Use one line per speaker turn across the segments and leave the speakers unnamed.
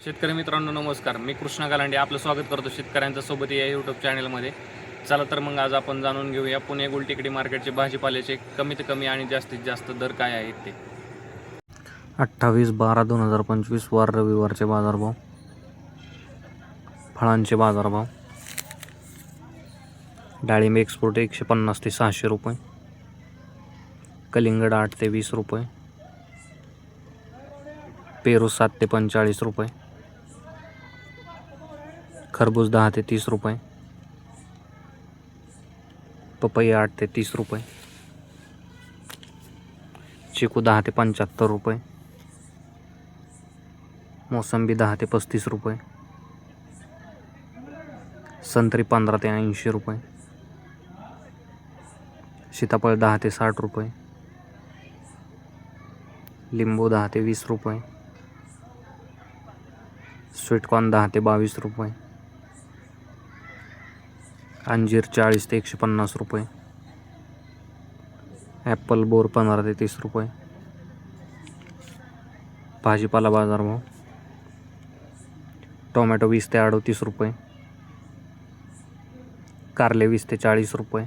शेतकरी मित्रांनो नमस्कार. मी कृष्णा गालांडे आपलं स्वागत करतो शेतकऱ्यांच्या सोबत या यूट्यूब चॅनलमध्ये. चला तर मग आज आपण जाणून घेऊया पुणे गुलटेकडी मार्केटचे भाजीपाल्याचे कमीत कमी आणि जास्तीत जास्त दर काय आहेत ते.
28/12/2025 वार रविवारचे बाजारभाव. फळांचे बाजारभाव. डाळिंब एक्सपोर्ट 150 ते 600 रुपये. कलिंगड 8 ते 20 रुपये. पेरू 7 ते 45 रुपये. खरबूज 10 ते 30 रुपये. पपई 8 ते 30 रुपये. चिकू 10 ते 75 रुपये. मोसंबी 10 ते 35 रुपये. संत्री 15 ते 80 रुपये. सीताफळ 10 ते 60 रुपये. लिंबू 10 ते 20 रुपये. स्वीटकॉर्न 10 ते 22 रुपये. अंजीर 40 ते 150 रुपये. ॲपल बोर 15 ते 30 रुपये. भाजीपाला बाजारभाव. टोमॅटो 20 ते 38 रुपये. कारले 20 ते 40 रुपये.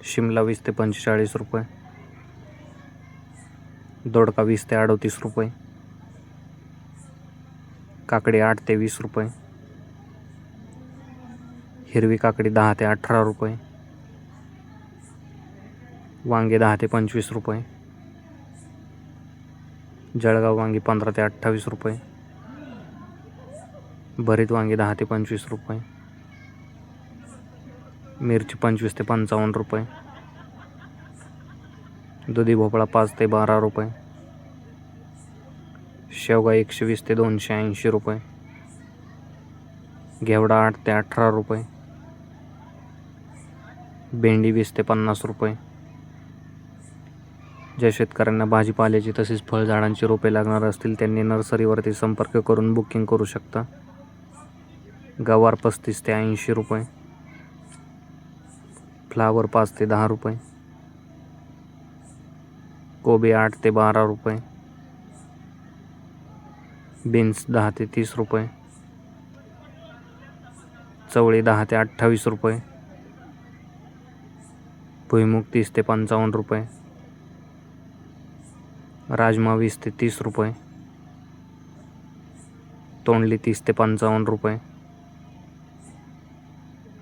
शिमला 20 ते 45 रुपये. दोडका 20 ते 38 रुपये. काकडी 8 ते 20 रुपये. हिरवी काकडी 10 ते 18 रुपये. वांगे 10 ते 25 रुपये. जळगाव वांगी 15 ते 28 रुपये. भरीत वांगी 10 ते 25 रुपये. मिरची 25 ते 55 रुपये. दुधी भोपळा 5 ते 12 रुपये. शेवगा 120 ते 280 रुपये. घेवडा 8 ते 18 रुपये. भेंडी 20 ते 50 रुपये. ज्या शेतकऱ्यांना भाजीपाल्याची तसेच फळझाडांची रोपे लागणार असतील त्यांनी नर्सरीवरती संपर्क करून बुकिंग करू शकता. गवार 35 ते 80 रुपये. फ्लावर 5 ते 10 रुपये. कोबी 8 ते 12 रुपये. बीन्स 10 ते 30 रुपये. चवळी 10 ते 28 रुपये. भुईमुग 30 ते 55 रुपये. राजमा 20 ते 30 रुपये. तोंडली 30 ते 55 रुपये.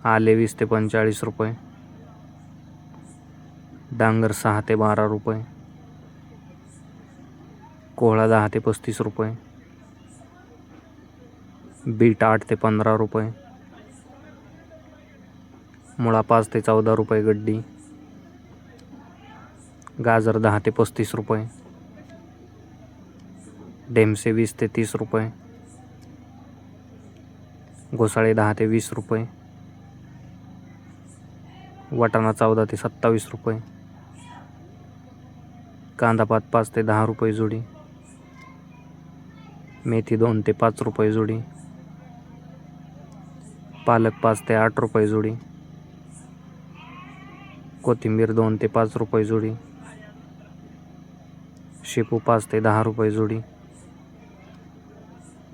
आले 20 ते 45 रुपये. डांगर 6 ते 12 रुपये. कोहळा 10 ते 35 रुपये. बीट 8 ते 15 रुपये. मुळा 5 ते 14 रुपये गड्डी. गाजर 10 ते 35 रुपये. ढेमसे 20 ते 30 रुपये. घोसाळे 10 ते 20 रुपये. वाटाणा 14 ते 27 रुपये. कांदापात 5 ते 10 रुपये जोडी. मेथी 2 ते 5 रुपये जोडी. पालक 5 ते 8 रुपये जोडी. कोथिंबीर 2 ते 5 रुपये जोडी. शेपू 5 ते 10 रुपये जोडी.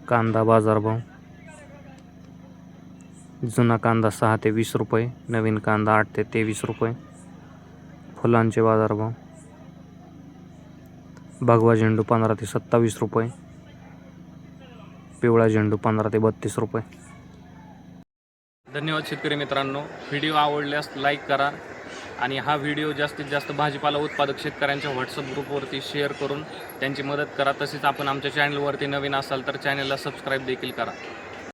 कांदा बाजारभाव. जुना कांदा 6 ते 20 रुपये. नवीन कांदा 8 ते 23 रुपये. फुलांचे बाजारभाव. भगवा झेंडू 15 ते 27 रुपये. पिवळा झेंडू 15 ते 32 रुपये.
धन्यवाद शेतकरी मित्रांनो. व्हिडिओ आवडल्यास लाईक करा आणि हा व्हिडिओ जास्तीत जास्त भाजीपाला उत्पादक शेतकऱ्यांच्या व्हॉट्सअप ग्रुपवरती शेअर करून त्यांची मदत करा. तसेच आपण आमच्या चॅनलवरती नवीन असाल तर चॅनलला सबस्क्राईब देखील करा.